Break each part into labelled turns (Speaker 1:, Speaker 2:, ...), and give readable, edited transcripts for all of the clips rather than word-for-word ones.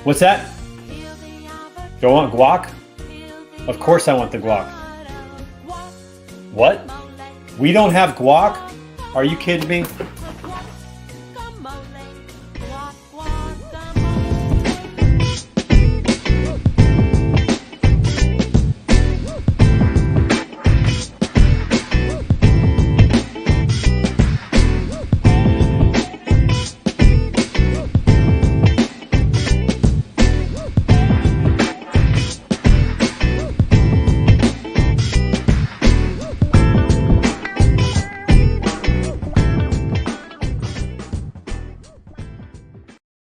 Speaker 1: What's that? Do I want guac? Of course I want the guac. What? We don't have guac? Are you kidding me?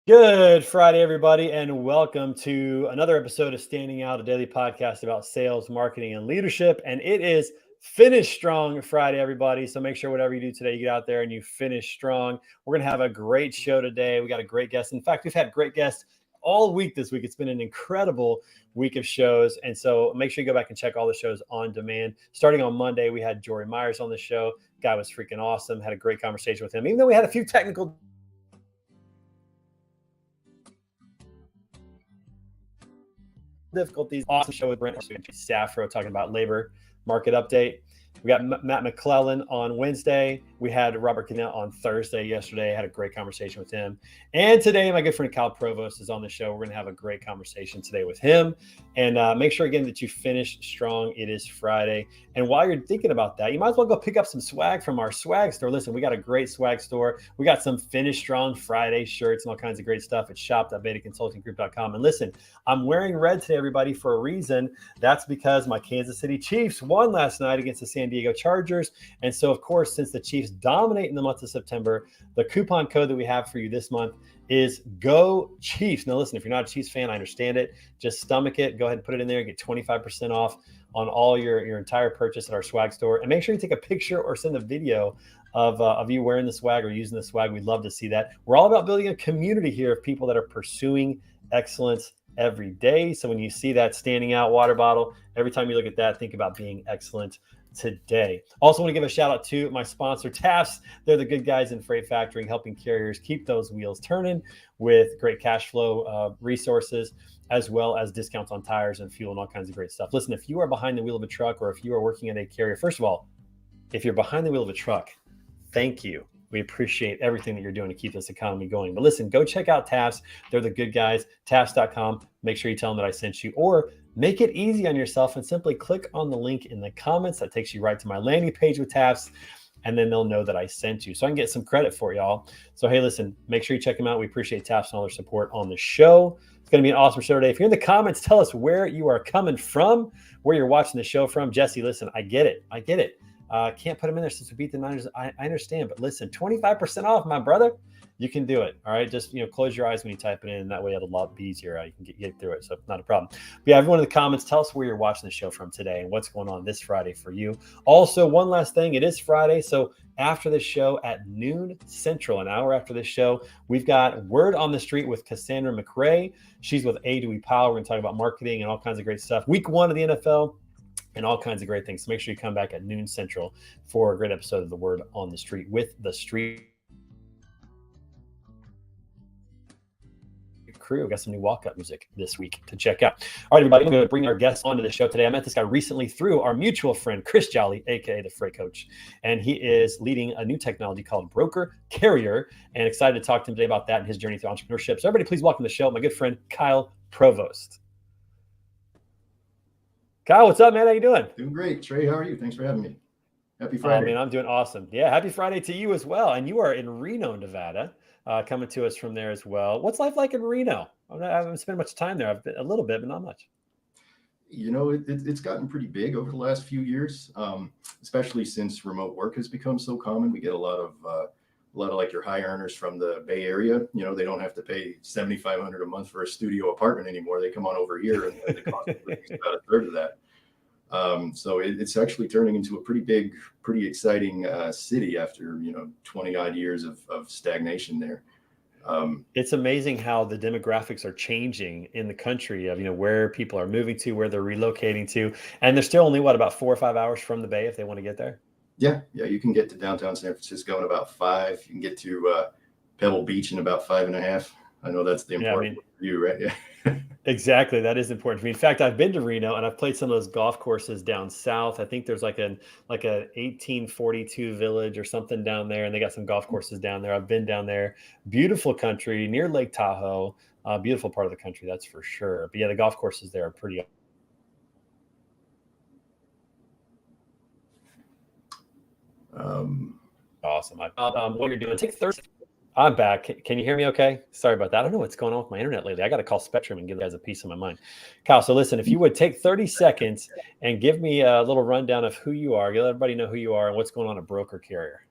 Speaker 1: Good Friday, everybody, and welcome to another episode of Standing Out, a daily podcast about sales, marketing, and leadership. And it is Finish Strong Friday, everybody. So make sure whatever you do today, you get out there and you finish strong. We're going to have a great show today. We got a great guest. In fact, we've had great guests all week this week. It's been an incredible week of shows. And so make sure you go back and check all the shows on demand. Starting on Monday, we had Jory Myers on the show. Guy was freaking awesome. Had a great conversation with him, even though we had a few technical difficulties. Awesome show with Brent Saffro talking about labor market update. We got Matt McClellan on Wednesday. We had Robert Cadena on Thursday yesterday. I had a great conversation with him. And today, my good friend Kyle Provost is on the show. We're going to have a great conversation today with him. And make sure, again, that you finish strong. It is Friday. And while you're thinking about that, you might as well go pick up some swag from our swag store. Listen, we got a great swag store. We got some Finish Strong Friday shirts and all kinds of great stuff at shop.betaconsultinggroup.com. And listen, I'm wearing red today, everybody, for a reason. That's because my Kansas City Chiefs won last night against the San Diego Chargers. And so, of course, since the Chiefs dominate in the month of September, the coupon code that we have for you this month is Go Chiefs. Now, listen, if you're not a Chiefs fan, I understand it. Just stomach it. Go ahead and put it in there. Get 25% off on all your entire purchase at our swag store. And make sure you take a picture or send a video of you wearing the swag or using the swag. We'd love to see that. We're all about building a community here of people that are pursuing excellence every day. So when you see that standing out water bottle, every time you look at that, think about being excellent today. Also want to give a shout out to my sponsor, TAFS. They're the good guys in freight factoring, helping carriers keep those wheels turning with great cash flow resources, as well as discounts on tires and fuel and all kinds of great stuff. Listen, if you are behind the wheel of a truck or if you are working at a carrier, first of all, if you're behind the wheel of a truck, thank you. We appreciate everything that you're doing to keep this economy going. But listen, go check out TAFS. They're the good guys. TAFS.com. Make sure you tell them that I sent you, or make it easy on yourself and simply click on the link in the comments. That takes you right to my landing page with TAFS, and then they'll know that I sent you. So I can get some credit for y'all. So, hey, listen, make sure you check them out. We appreciate TAFS and all their support on the show. It's going to be an awesome show today. If you're in the comments, tell us where you are coming from, where you're watching the show from. Jesse, listen, I get it. Can't put them in there since we beat the Niners. I understand, but listen, 25% off, my brother. You can do it. All right. Just, close your eyes when you type it in. That way it'll a lot easier. You can get through it. So not a problem. But yeah, everyone in the comments, tell us where you're watching the show from today and what's going on this Friday for you. Also, one last thing. It is Friday. So after this show at noon Central, an hour after this show, we've got Word on the Street with Cassandra McRae. She's with A. Dewey Powell. We're going to talk about marketing and all kinds of great stuff. Week 1 of the NFL. And all kinds of great things. So make sure you come back at noon Central for a great episode of the Word on the Street with the Street crew. We got some new walk-up music this week to check out. All right, everybody, I'm going to bring our guest onto the show today. I met this guy recently through our mutual friend, Chris Jolly, aka the Freight Coach. And he is leading a new technology called Broker Carrier, and excited to talk to him today about that and his journey through entrepreneurship. So everybody, please welcome to the show, my good friend, Kyle Provost. Kyle, what's up, man? How you doing?
Speaker 2: Doing great. Trey, how are you? Thanks for having me. Happy Friday.
Speaker 1: Oh, man, I'm doing awesome. Yeah, happy Friday to you as well. And you are in Reno, Nevada, coming to us from there as well. What's life like in Reno? I haven't spent much time there. I've been a little bit, but not much.
Speaker 2: It's gotten pretty big over the last few years, especially since remote work has become so common. We get a lot of like your high earners from the Bay Area. They don't have to pay $7,500 a month for a studio apartment anymore. They come on over here, and the cost of living is about a third of that. So it's actually turning into a pretty big, pretty exciting city after 20 odd years of stagnation there.
Speaker 1: It's amazing how the demographics are changing in the country of where people are moving to, where they're relocating to, and they're still only about 4 or 5 hours from the Bay if they want to get there.
Speaker 2: Yeah, you can get to downtown San Francisco in about 5. You can get to Pebble Beach in about 5.5. I know that's the
Speaker 1: Yeah, I
Speaker 2: important
Speaker 1: mean,
Speaker 2: for you, right? Yeah.
Speaker 1: exactly. That is important for me. In fact, I've been to Reno and I've played some of those golf courses down south. I think there's like a 1842 village or something down there, and they got some golf courses down there. I've been down there. Beautiful country near Lake Tahoe. Beautiful part of the country, that's for sure. But yeah, the golf courses there are pretty
Speaker 2: Um,
Speaker 1: awesome. What you're doing? Take 30. I'm back. Can you hear me okay? Sorry about that. I don't know what's going on with my internet lately. I got to call Spectrum and give you guys a piece of my mind. Kyle, so listen, if you would take 30 seconds and give me a little rundown of who you are, let everybody know who you are and what's going on at Broker Carrier.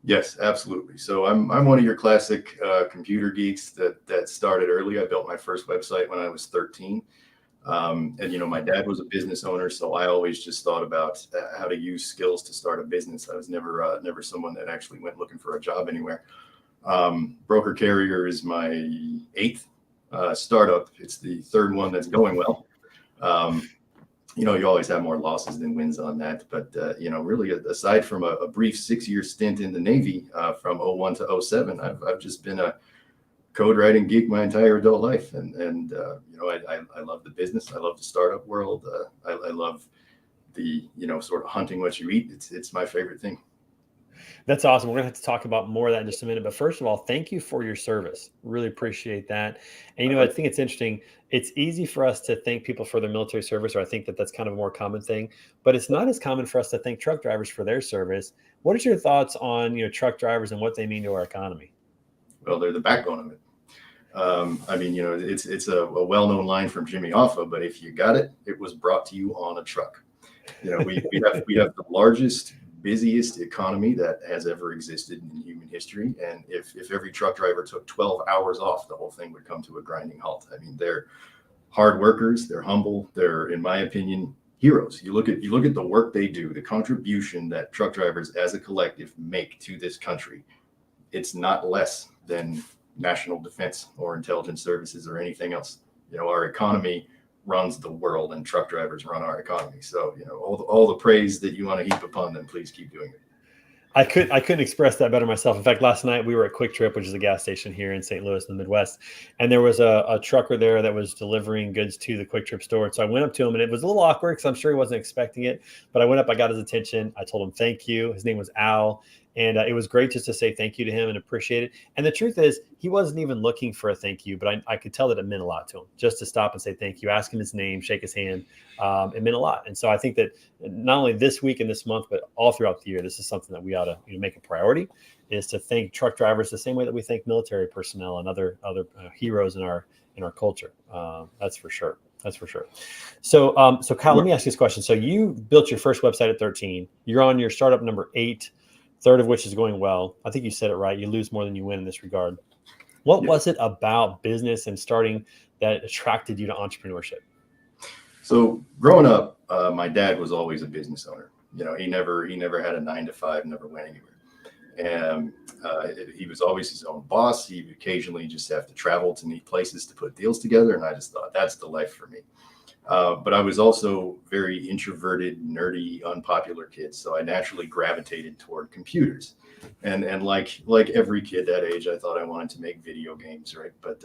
Speaker 2: Yes, absolutely. So I'm one of your classic computer geeks that started early. I built my first website when I was 13. And my dad was a business owner, so I always just thought about how to use skills to start a business. I was never someone that actually went looking for a job anywhere. Broker Carrier is my eighth startup. It's the third one that's going well. You always have more losses than wins on that. But, really, aside from a brief 6-year stint in the Navy from 01 to 07, I've just been a code writing geek my entire adult life. And I love the business. I love the startup world. I love the, sort of hunting what you eat. It's my favorite thing.
Speaker 1: That's awesome. We're going to have to talk about more of that in just a minute. But first of all, thank you for your service. Really appreciate that. And, I think it's interesting. It's easy for us to thank people for their military service, or I think that that's kind of a more common thing. But it's not as common for us to thank truck drivers for their service. What is your thoughts on, truck drivers and what they mean to our economy?
Speaker 2: Well, they're the backbone of it. It's a well-known line from Jimmy Hoffa, but if you got it, it was brought to you on a truck. We have the largest, busiest economy that has ever existed in human history. And if every truck driver took 12 hours off, the whole thing would come to a grinding halt. I mean, they're hard workers, they're humble, they're, in my opinion, heroes. You look at the work they do, the contribution that truck drivers as a collective make to this country. It's not less than national defense or intelligence services or anything else. Our economy runs the world, and truck drivers run our economy. So, all the praise that you want to heap upon them, please keep doing it.
Speaker 1: I couldn't express that better myself. In fact, last night we were at Quick Trip, which is a gas station here in St. Louis in the Midwest, and there was a trucker there that was delivering goods to the Quick Trip store. So I went up to him, and it was a little awkward because I'm sure he wasn't expecting it. But I went up, I got his attention, I told him thank you. His name was Al. And it was great just to say thank you to him and appreciate it. And the truth is, he wasn't even looking for a thank you, but I could tell that it meant a lot to him just to stop and say thank you, ask him his name, shake his hand. It meant a lot. And so I think that not only this week and this month, but all throughout the year, this is something that we ought to make a priority, is to thank truck drivers the same way that we thank military personnel and other heroes in our culture. That's for sure. That's for sure. So Kyle, let me ask you this question. So you built your first website at 13. You're on your startup number 8. Third of which is going well. I think you said it right. You lose more than you win in this regard. What was it about business and starting that attracted you to entrepreneurship?
Speaker 2: So growing up, my dad was always a business owner. He never had a 9-to-5, never went anywhere. And he was always his own boss. He would occasionally just have to travel to neat places to put deals together. And I just thought, that's the life for me. But I was also very introverted, nerdy, unpopular kid. So I naturally gravitated toward computers. And like every kid that age, I thought I wanted to make video games, right? But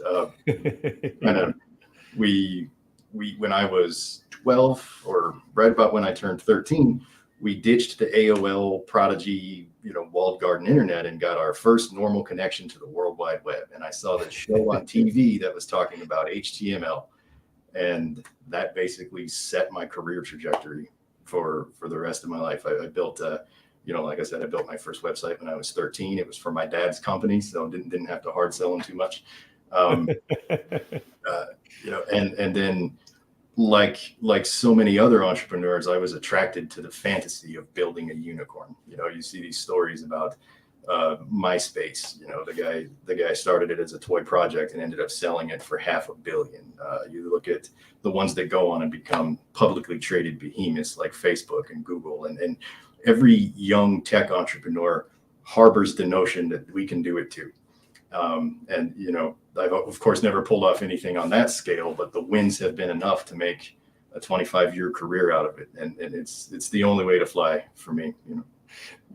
Speaker 2: when I was 12, or right about when I turned 13, we ditched the AOL Prodigy, walled garden internet and got our first normal connection to the World Wide Web. And I saw this show on TV that was talking about HTML. And that basically set my career trajectory for the rest of my life. I built, like I said, I built my first website when I was 13. It was for my dad's company, so didn't have to hard sell him too much. And then like so many other entrepreneurs, I was attracted to the fantasy of building a unicorn. You see these stories about MySpace. The guy started it as a toy project and ended up selling it for $500 million. You look at the ones that go on and become publicly traded behemoths like Facebook and Google, and every young tech entrepreneur harbors the notion that we can do it too. I've of course never pulled off anything on that scale, but the wins have been enough to make a 25-year career out of it, and it's the only way to fly for me.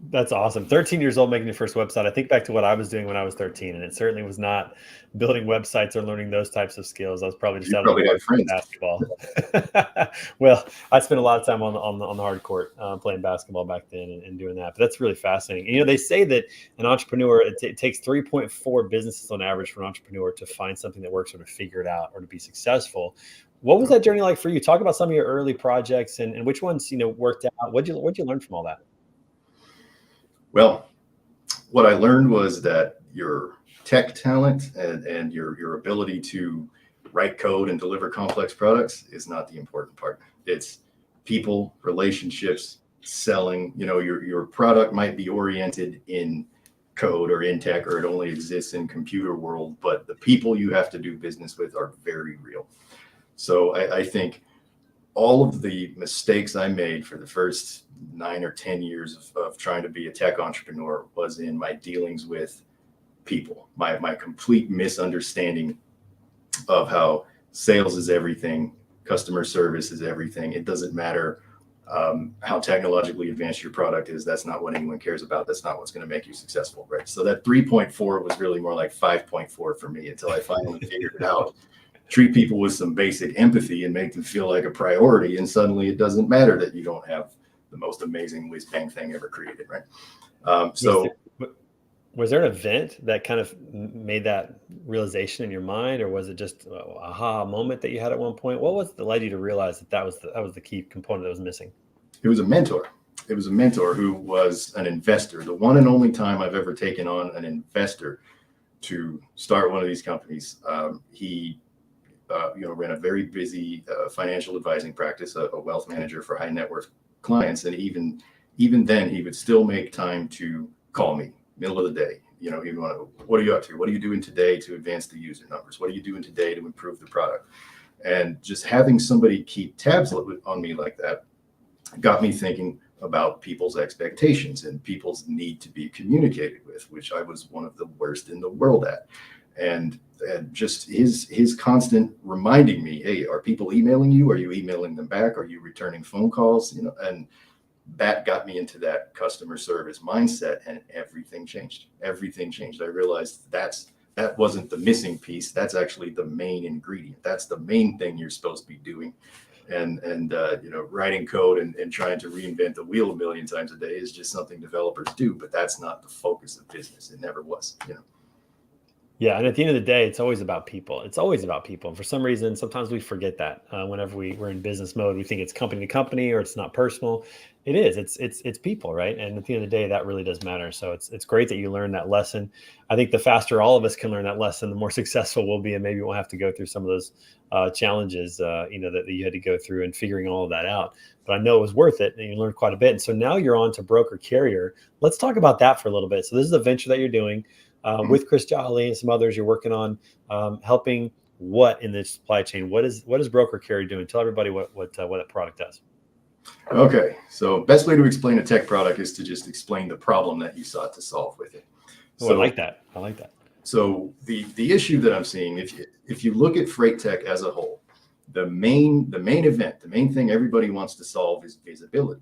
Speaker 1: That's awesome. 13 years old, making your first website. I think back to what I was doing when I was 13, and it certainly was not building websites or learning those types of skills. I was probably just
Speaker 2: You
Speaker 1: out on the
Speaker 2: probably
Speaker 1: court
Speaker 2: had
Speaker 1: playing
Speaker 2: friends.
Speaker 1: basketball. Well, I spent a lot of time on the hard court playing basketball back then and doing that. But that's really fascinating. And, they say that an entrepreneur, it takes 3.4 businesses on average for an entrepreneur to find something that works or to figure it out or to be successful. What was that journey like for you? Talk about some of your early projects and which ones, worked out. What'd you learn from all that?
Speaker 2: Well, what I learned was that your tech talent and your ability to write code and deliver complex products is not the important part. It's people, relationships, selling. Your product might be oriented in code or in tech, or it only exists in computer world, but the people you have to do business with are very real. So I think all of the mistakes I made for the first 9 or 10 years of trying to be a tech entrepreneur was in my dealings with people, my complete misunderstanding of how sales is everything, customer service is everything. It doesn't matter how technologically advanced your product is. That's not what anyone cares about. That's not what's going to make you successful, right? So that 3.4 was really more like 5.4 for me until I finally figured it out. Treat people with some basic empathy and make them feel like a priority. And suddenly it doesn't matter that you don't have the most amazing whiz bang thing ever created, right?
Speaker 1: Was there an event that kind of made that realization in your mind, or was it just a aha moment that you had at one point? What was it that led you to realize that was the key component that was missing?
Speaker 2: It was a mentor. It was a mentor who was an investor. The one and only time I've ever taken on an investor to start one of these companies. He ran a very busy financial advising practice, a wealth manager for high net worth clients. And even then, he would still make time to call me middle of the day. He'd want to, what are you up to? What are you doing today to advance the user numbers? What are you doing today to improve the product? And just having somebody keep tabs on me like that got me thinking about people's expectations and people's need to be communicated with, which I was one of the worst in the world at. And just his constant reminding me, hey, are people emailing you? Are you emailing them back? Are you returning phone calls? And that got me into that customer service mindset, and everything changed. Everything changed. I realized that wasn't the missing piece. That's actually the main ingredient. That's the main thing you're supposed to be doing. And writing code and trying to reinvent the wheel a million times a day is just something developers do, but that's not the focus of business. It never was.
Speaker 1: Yeah, and at the end of the day, it's always about people. It's always about people. And for some reason, sometimes we forget that whenever we're in business mode, we think it's company to company or it's not personal. It is. It's people, right? And at the end of the day, that really does matter. So it's great that you learned that lesson. I think the faster all of us can learn that lesson, the more successful we'll be, and maybe we'll have to go through some of those challenges, that you had to go through and figuring all of that out. But I know it was worth it, and you learned quite a bit. And so now you're on to broker carrier. Let's talk about that for a little bit. So this is a venture that you're doing. With Chris Jolly and some others, you're working on helping what in the supply chain? What is broker carrier doing? Tell everybody what that product does.
Speaker 2: Okay, so best way to explain a tech product is to just explain the problem that you sought to solve with it.
Speaker 1: Oh, I like that.
Speaker 2: So the issue that I'm seeing, if you look at freight tech as a whole, the main thing everybody wants to solve is visibility,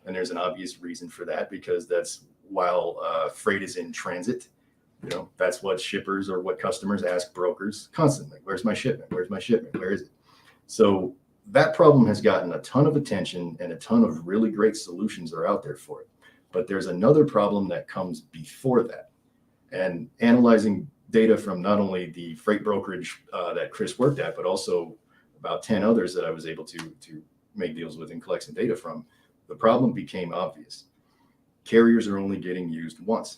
Speaker 2: and there's an obvious reason for that, because that's while freight is in transit. That's what shippers or what customers ask brokers constantly. Where's my shipment? Where's my shipment? Where is it? So that problem has gotten a ton of attention, and a ton of really great solutions are out there for it. But there's another problem that comes before that. And analyzing data from not only the freight brokerage that Chris worked at, but also about 10 others that I was able to make deals with and collect some data from, the problem became obvious. Carriers are only getting used once.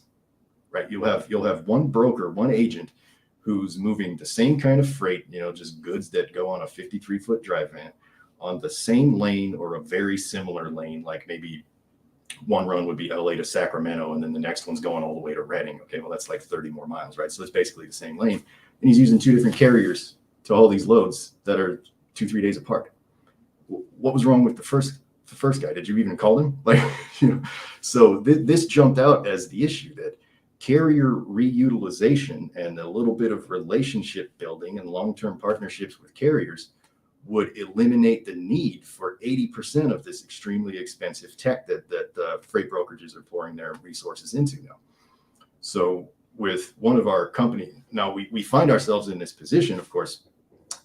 Speaker 2: Right, you'll have one broker, one agent who's moving the same kind of freight, just goods that go on a 53-foot drive van on the same lane or a very similar lane. Like maybe one run would be LA to Sacramento, and then the next one's going all the way to Reading. Okay, well, that's like 30 more miles, right? So it's basically the same lane, and he's using two different carriers to haul these loads that are 2-3 days apart. What was wrong with the first guy? Did you even call him? So this jumped out as the issue, that carrier reutilization and a little bit of relationship building and long-term partnerships with carriers would eliminate the need for 80% of this extremely expensive tech that freight brokerages are pouring their resources into now. So with one of our companies, now we find ourselves in this position, of course,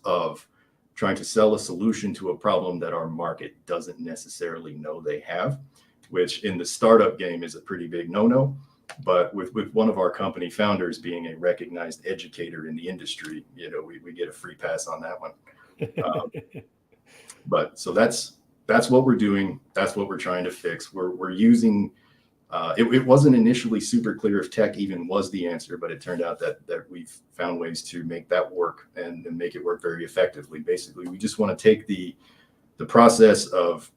Speaker 2: of trying to sell a solution to a problem that our market doesn't necessarily know they have, which in the startup game is a pretty big no-no. But with one of our company founders being a recognized educator in the industry, we get a free pass on that one. But so that's what we're doing. That's what we're trying to fix. We're using, it wasn't initially super clear if tech even was the answer, but it turned out that we've found ways to make that work and make it work very effectively. Basically, we just want to take the process of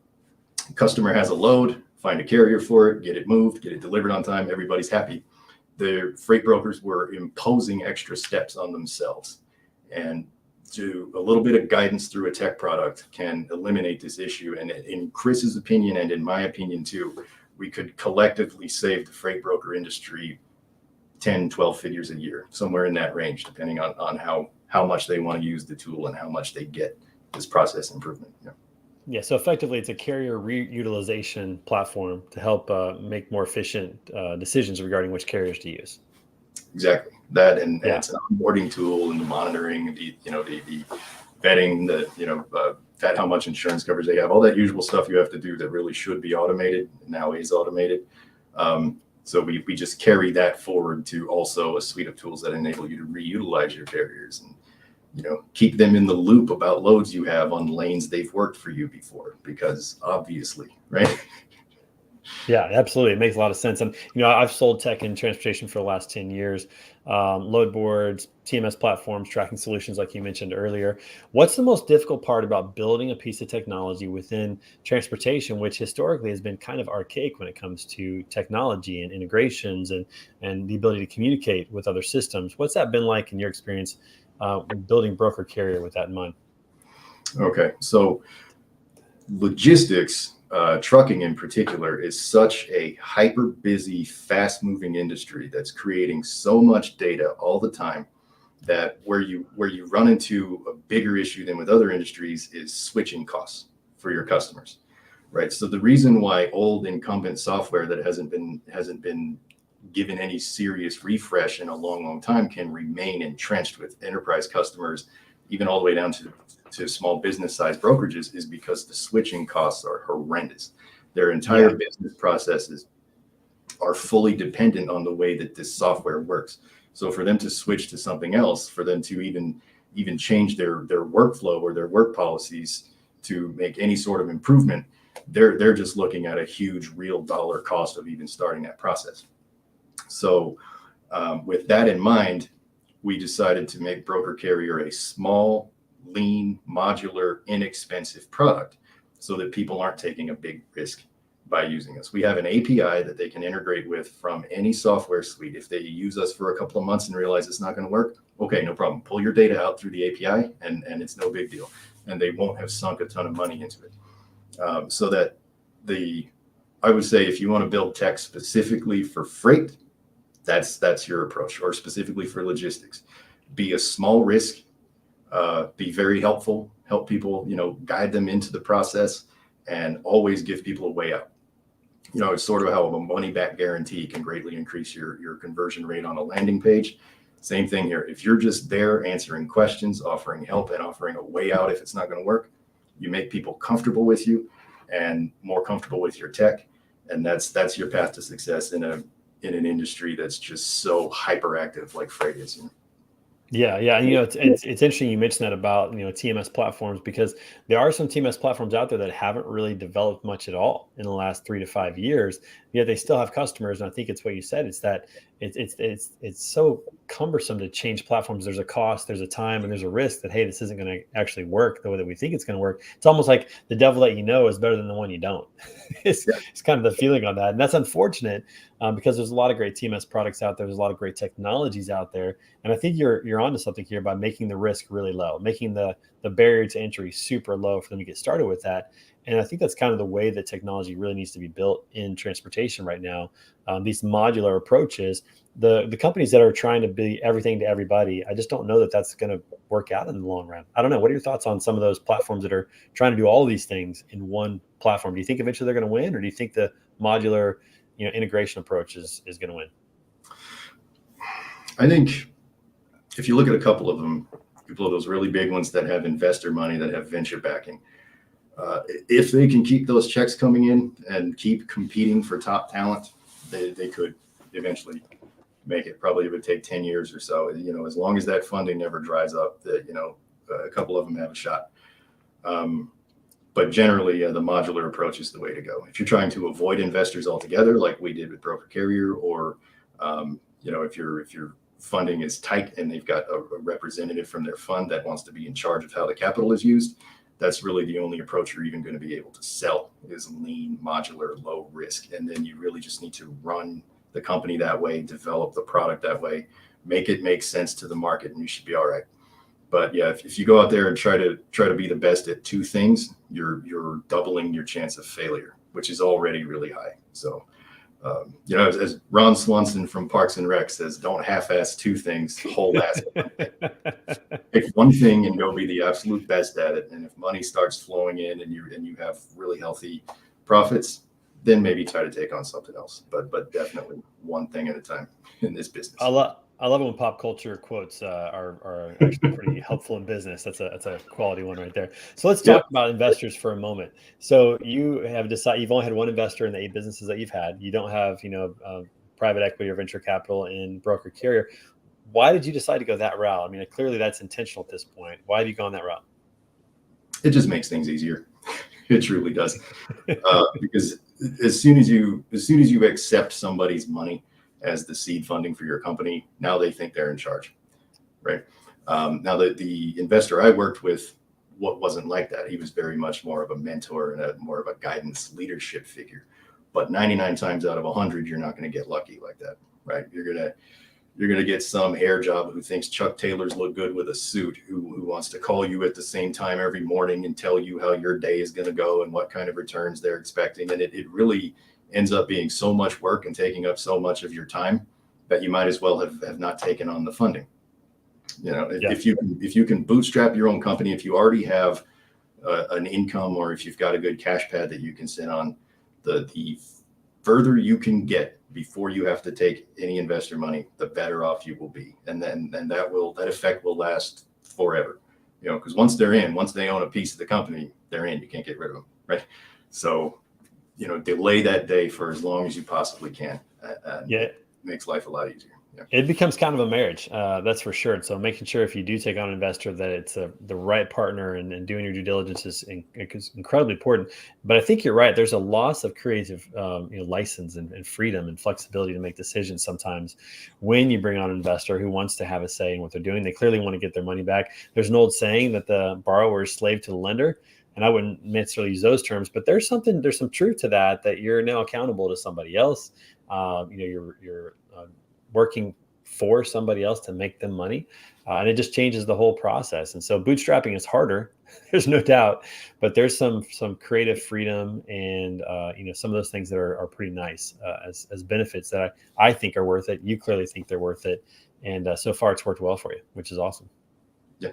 Speaker 2: customer has a load, find a carrier for it, get it moved, get it delivered on time, everybody's happy. The freight brokers were imposing extra steps on themselves, and to a little bit of guidance through a tech product can eliminate this issue. And in Chris's opinion, and in my opinion too, we could collectively save the freight broker industry 10, 12 figures a year, somewhere in that range, depending on how much they want to use the tool and how much they get this process improvement.
Speaker 1: Yeah, so effectively, it's a carrier reutilization platform to help make more efficient decisions regarding which carriers to use.
Speaker 2: Exactly that, and it's an onboarding tool and the monitoring, the vetting, vet how much insurance coverage they have, all that usual stuff you have to do that really should be automated, now is automated. So we just carry that forward to also a suite of tools that enable you to reutilize your carriers and keep them in the loop about loads you have on lanes they've worked for you before, because obviously, right?
Speaker 1: Yeah, absolutely. It makes a lot of sense. And, I've sold tech in transportation for the last 10 years, load boards, TMS platforms, tracking solutions, like you mentioned earlier. What's the most difficult part about building a piece of technology within transportation, which historically has been kind of archaic when it comes to technology and integrations and the ability to communicate with other systems? What's that been like in your experience building broker carrier with that in mind?
Speaker 2: Okay, so logistics, trucking in particular, is such a hyper busy, fast moving industry that's creating so much data all the time that where you run into a bigger issue than with other industries is switching costs for your customers, right? So the reason why old incumbent software that hasn't been given any serious refresh in a long time can remain entrenched with enterprise customers, even all the way down to small business sized brokerages, is because the switching costs are horrendous. Their entire business processes are fully dependent on the way that this software works. So for them to switch to something else, for them to even change their workflow or their work policies to make any sort of improvement, they're just looking at a huge real dollar cost of even starting that process. So with that in mind, we decided to make Broker Carrier a small, lean, modular, inexpensive product so that people aren't taking a big risk by using us. We have an API that they can integrate with from any software suite. If they use us for a couple of months and realize it's not going to work, okay, no problem. Pull your data out through the API and it's no big deal. And they won't have sunk a ton of money into it. So that I would say if you want to build tech specifically for freight, that's your approach, or specifically for logistics. Be a small risk, be very helpful, help people, guide them into the process, and always give people a way out. It's sort of how a money back guarantee can greatly increase your conversion rate on a landing page. Same thing here. If you're just there answering questions, offering help, and offering a way out if it's not going to work, you make people comfortable with you and more comfortable with your tech. And that's your path to success in an industry that's just so hyperactive like freight is.
Speaker 1: Yeah. It's interesting you mentioned that about TMS platforms, because there are some TMS platforms out there that haven't really developed much at all in the last 3 to 5 years. Yet they still have customers, and I think it's what you said. It's that it's so cumbersome to change platforms. There's a cost, there's a time, and there's a risk that, hey, this isn't going to actually work the way that we think it's going to work. It's almost like the devil that you know is better than the one you don't. It's kind of the feeling on that, and that's unfortunate because there's a lot of great TMS products out there. There's a lot of great technologies out there, and I think you're you're onto something here by making the risk really low, making the barrier to entry super low for them to get started with that. And I think that's kind of the way that technology really needs to be built in transportation right now. These modular approaches, the companies that are trying to be everything to everybody, I just don't know that that's going to work out in the long run. I don't know. What are your thoughts on some of those platforms that are trying to do all of these things in one platform? Do you think eventually they're going to win, or do you think the modular, integration approach is going to win?
Speaker 2: I think if you look at a couple of them, those really big ones that have investor money, that have venture backing, if they can keep those checks coming in and keep competing for top talent, they could eventually make it. Probably it would take 10 years or so. As long as that funding never dries up, a couple of them have a shot. But generally, the modular approach is the way to go. If you're trying to avoid investors altogether, like we did with Broker Carrier, or if your funding is tight and they've got a representative from their fund that wants to be in charge of how the capital is used, that's really the only approach you're even going to be able to sell, is lean, modular, low risk. And then you really just need to run the company that way, develop the product that way, make it make sense to the market, and you should be all right. But yeah, if you go out there and try to be the best at two things, you're doubling your chance of failure, which is already really high. So, as Ron Swanson from Parks and Rec says, don't half-ass two things, whole-ass. Pick one thing and go be the absolute best at it. And if money starts flowing in and you have really healthy profits, then maybe try to take on something else. But definitely one thing at a time in this business.
Speaker 1: I love it when pop culture quotes are actually pretty helpful in business. That's a quality one right there. So let's talk about investors for a moment. So you have decided you've only had one investor in the 8 businesses that you've had. You don't have private equity or venture capital in Broker Carrier. Why did you decide to go that route? I mean, clearly that's intentional at this point. Why have you gone that route?
Speaker 2: It just makes things easier. It truly does. Because as soon as you accept somebody's money as the seed funding for your company, now they think they're in charge, right? Now that the investor I worked with, what wasn't like that. He was very much more of a mentor and more of a guidance leadership figure. But 99 times out of 100, you're not going to get lucky like that, right? You're gonna get some hair job who thinks Chuck Taylors look good with a suit, who wants to call you at the same time every morning and tell you how your day is going to go and what kind of returns they're expecting. And it really ends up being so much work and taking up so much of your time that you might as well have not taken on the funding. If you can bootstrap your own company, if you already have an income, or if you've got a good cash pad that you can sit on, the further you can get before you have to take any investor money, the better off you will be. And that effect will last forever. Because once they own a piece of the company, they're in. You can't get rid of them, right? So delay that day for as long as you possibly can. It makes life a lot easier. Yeah.
Speaker 1: It becomes kind of a marriage, that's for sure. So making sure if you do take on an investor that it's the right partner and doing your due diligence is incredibly important. But I think you're right. There's a loss of creative license and freedom and flexibility to make decisions sometimes when you bring on an investor who wants to have a say in what they're doing. They clearly want to get their money back. There's an old saying that the borrower is slave to the lender. And I wouldn't necessarily use those terms, but there's some truth to that you're now accountable to somebody else. You're working for somebody else to make them money. And it just changes the whole process. And so bootstrapping is harder, there's no doubt, but there's some creative freedom and, some of those things that are pretty nice as benefits that I think are worth it. You clearly think they're worth it. And so far it's worked well for you, which is awesome.
Speaker 2: Yeah.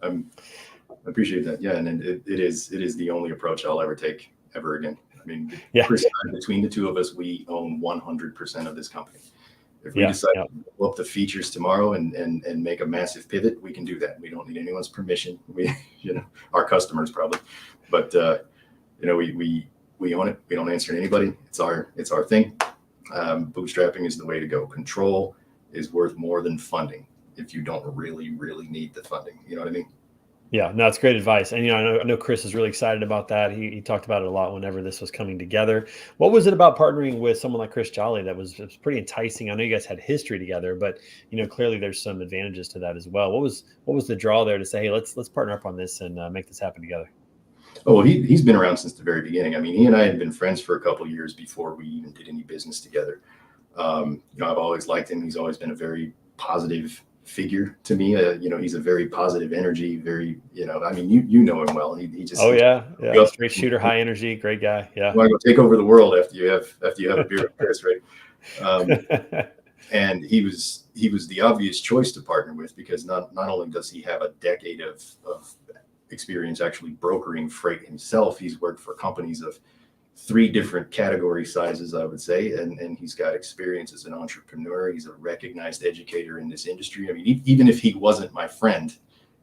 Speaker 2: I appreciate that. Yeah. And it is the only approach I'll ever take ever again. I mean, Chris and I, between the two of us, we own 100% of this company. If we decide to blow up the features tomorrow and make a massive pivot, we can do that. We don't need anyone's permission. Our customers probably, but we own it. We don't answer to anybody. It's our thing. Bootstrapping is the way to go. Control is worth more than funding if you don't really, really need the funding. You know what I mean?
Speaker 1: Yeah, no, it's great advice. And, I know Chris is really excited about that. He talked about it a lot whenever this was coming together. What was it about partnering with someone like Chris Jolly that was pretty enticing? I know you guys had history together, but, clearly there's some advantages to that as well. What was the draw there to say, hey, let's partner up on this and make this happen together?
Speaker 2: Oh, well, he's been around since the very beginning. I mean, he and I had been friends for a couple of years before we even did any business together. I've always liked him. He's always been a very positive figure to me. He's a very positive energy, very, I mean, you know him well. He just,
Speaker 1: Oh yeah. Straight shooter, high energy, great guy. Yeah.
Speaker 2: You want to go take over the world after you have a beer with Chris, right? And he was the obvious choice to partner with, because not only does he have a decade of experience actually brokering freight himself, he's worked for companies of 3 different category sizes, I would say, and he's got experience as an entrepreneur. He's a recognized educator in this industry. I mean, even if he wasn't my friend,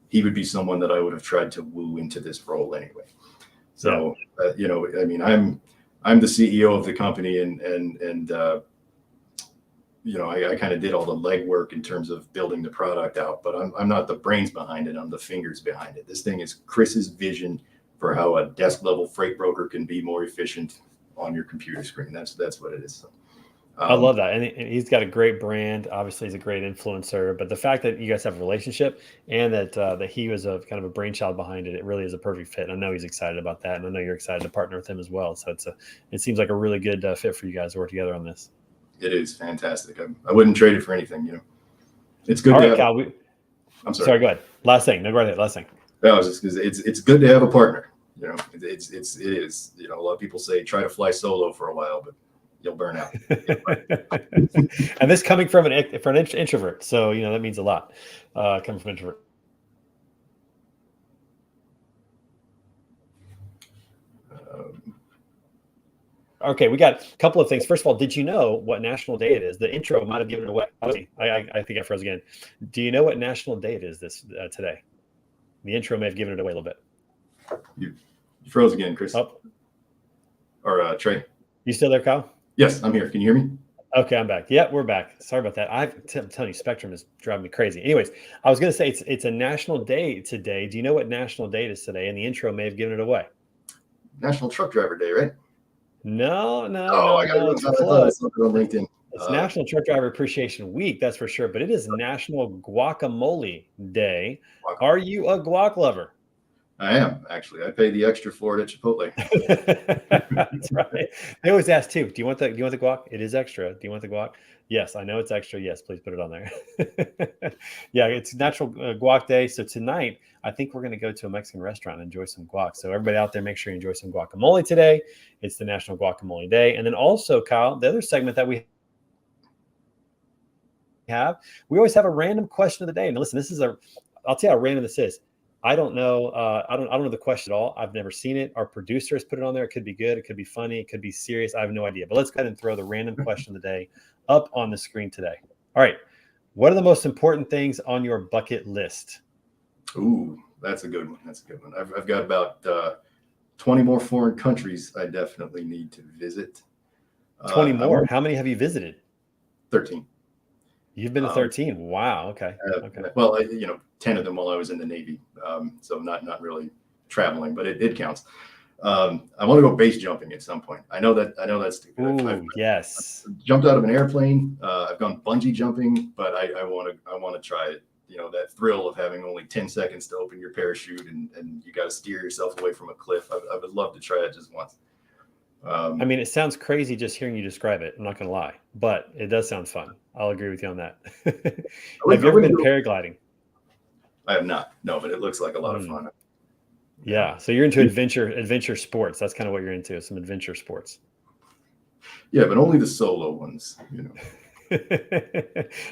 Speaker 2: he would be someone that I would have tried to woo into this role anyway. So, I mean, I'm the CEO of the company, and I kind of did all the legwork in terms of building the product out, but I'm not the brains behind it. I'm the fingers behind it. This thing is Chris's vision for how a desk level freight broker can be more efficient on your computer screen. That's what it is. So,
Speaker 1: I love that. And he's got a great brand. Obviously he's a great influencer, but the fact that you guys have a relationship and that he was a kind of a brainchild behind it, it really is a perfect fit. And I know he's excited about that. And I know you're excited to partner with him as well. So it seems like a really good fit for you guys to work together on this.
Speaker 2: It is fantastic. I wouldn't trade it for anything, It's good.
Speaker 1: All
Speaker 2: to
Speaker 1: right,
Speaker 2: have,
Speaker 1: Kyle.
Speaker 2: I'm sorry.
Speaker 1: Go ahead. Last thing. No, go ahead. Last thing.
Speaker 2: No, it's good to have a partner. It is. A lot of people say try to fly solo for a while, but you'll burn out.
Speaker 1: And this coming from an introvert, so that means a lot. Coming from introvert. Okay, we got a couple of things. First of all, did you know what national day it is? The intro might have given it away. I think I froze again. Do you know what national day it is today? The intro may have given it away a little bit.
Speaker 2: You froze again, Chris.
Speaker 1: Oh.
Speaker 2: Or Trey.
Speaker 1: You still there, Kyle?
Speaker 2: Yes, I'm here. Can you hear me?
Speaker 1: Okay, I'm back. Yeah, we're back. Sorry about that. I'm telling you, Spectrum is driving me crazy. Anyways, I was going to say it's a national day today. Do you know what national day it is today? And the intro may have given it away.
Speaker 2: National Truck Driver Day, right?
Speaker 1: No.
Speaker 2: I got
Speaker 1: It's close.
Speaker 2: on LinkedIn.
Speaker 1: It's National Truck Driver Appreciation Week, that's for sure. But it is National Guacamole Day. Are you a guac lover?
Speaker 2: I am, actually. I pay the extra for it at Chipotle.
Speaker 1: That's right. They always ask too. Do you want the guac? It is extra. Do you want the guac? Yes, I know it's extra. Yes, please put it on there. Yeah, it's National Guac Day. So tonight, I think we're going to go to a Mexican restaurant and enjoy some guac. So everybody out there, make sure you enjoy some guacamole today. It's the National Guacamole Day. And then also, Kyle, the other segment that we always have a random question of the day. And listen, I'll tell you how random this is. I don't know. I don't know the question at all. I've never seen it. Our producer has put it on there. It could be good. It could be funny. It could be serious. I have no idea. But let's go ahead and throw the random question of the day up on the screen today. All right. What are the most important things on your bucket list?
Speaker 2: Ooh, that's a good one. I've got about 20 more foreign countries I definitely need to visit.
Speaker 1: 20 more? How many have you visited?
Speaker 2: 13.
Speaker 1: You've been to 13. Wow. Okay. Okay.
Speaker 2: Well, 10 of them while I was in the Navy. So not really traveling, but it counts. I want to go base jumping at some point. I know that's stupid.
Speaker 1: Ooh, yes.
Speaker 2: I've jumped out of an airplane. I've gone bungee jumping, but I want to try it. That thrill of having only 10 seconds to open your parachute and you got to steer yourself away from a cliff. I would love to try it just once.
Speaker 1: I mean, it sounds crazy just hearing you describe it. I'm not going to lie, but it does sound fun. I'll agree with you on that. Have you ever been paragliding?
Speaker 2: I have not. No, but it looks like a lot of fun.
Speaker 1: Yeah. So you're into adventure sports. That's kind of what you're into, some adventure sports.
Speaker 2: Yeah, but only the solo ones,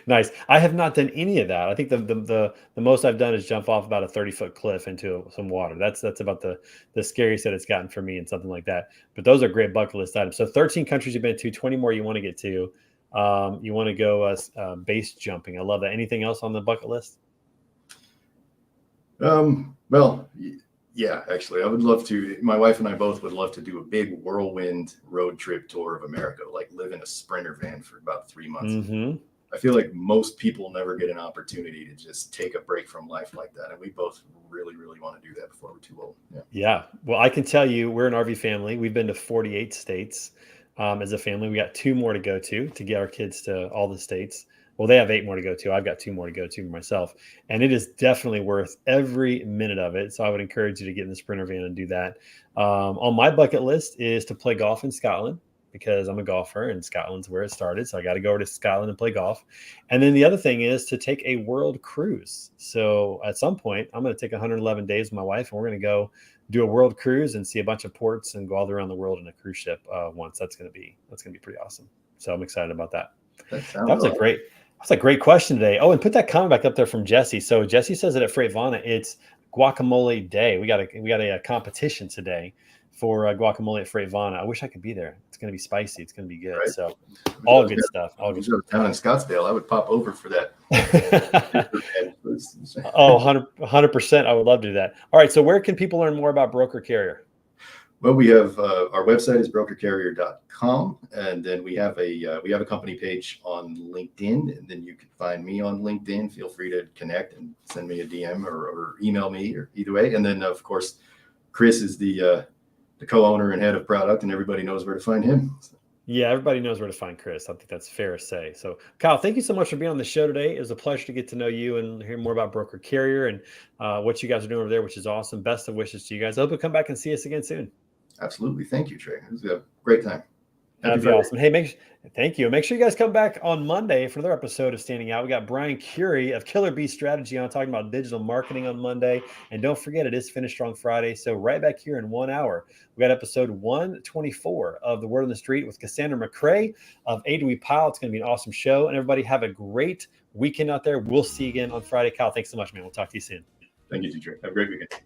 Speaker 1: Nice. I have not done any of that. I think the most I've done is jump off about a 30-foot cliff into some water. That's about the scariest that it's gotten for me and something like that. But those are great bucket list items. So 13 countries you've been to, 20 more you want to get to. You want to go base jumping. I love that. Anything else on the bucket list?
Speaker 2: Well, yeah, actually, I would love to. My wife and I both would love to do a big whirlwind road trip tour of America, like live in a Sprinter van for about 3 months.
Speaker 1: Mm-hmm.
Speaker 2: I feel like most people never get an opportunity to just take a break from life like that. And we both really, really want to do that before we're too old.
Speaker 1: Yeah. Well, I can tell you, we're an RV family. We've been to 48 states as a family. We got 2 more to go to get our kids to all the states. Well, they have 8 more to go to. I've got 2 more to go to myself. And it is definitely worth every minute of it. So I would encourage you to get in the Sprinter van and do that. On my bucket list is to play golf in Scotland, because I'm a golfer and Scotland's where it started. So I got to go over to Scotland and play golf. And then the other thing is to take a world cruise. So at some point, I'm going to take 111 days with my wife, and we're going to go do a world cruise and see a bunch of ports and go all around the world in a cruise ship once. That's going to be pretty awesome. So I'm excited about that. That was a great question today. Oh, and put that comment back up there from Jesse. So Jesse says that at Freight Vana, it's guacamole day. We got a competition today for guacamole at Freight Vana. I wish I could be there. It's going to be spicy. It's going to be good. Right. So all good stuff. All good stuff.
Speaker 2: Down in Scottsdale, I would pop over for that.
Speaker 1: 100%. I would love to do that. All right. So where can people learn more about Broker Carrier?
Speaker 2: Well, we have our website is brokercarrier.com, and then we have a company page on LinkedIn, and then you can find me on LinkedIn. Feel free to connect and send me a DM or email me, or either way. And then of course, Chris is the co-owner and head of product, and everybody knows where to find him.
Speaker 1: Yeah, everybody knows where to find Chris. I think that's fair to say. So, Kyle, thank you so much for being on the show today. It was a pleasure to get to know you and hear more about Broker Carrier and what you guys are doing over there, which is awesome. Best of wishes to you guys. I hope you'll come back and see us again soon.
Speaker 2: Absolutely. Thank you, Trey. It was a great time.
Speaker 1: That'd be awesome. Hey, thank you. Make sure you guys come back on Monday for another episode of Standing Out. We got Brian Curie of Killer Bee Strategy on talking about digital marketing on Monday. And don't forget, it is Finish Strong Friday. So right back here in 1 hour, we got episode 124 of The Word on the Street with Cassandra McCrae of A2E Pile. It's going to be an awesome show. And everybody have a great weekend out there. We'll see you again on Friday. Kyle, thanks so much, man. We'll talk to you soon.
Speaker 2: Thank you, Trey. Have a great weekend.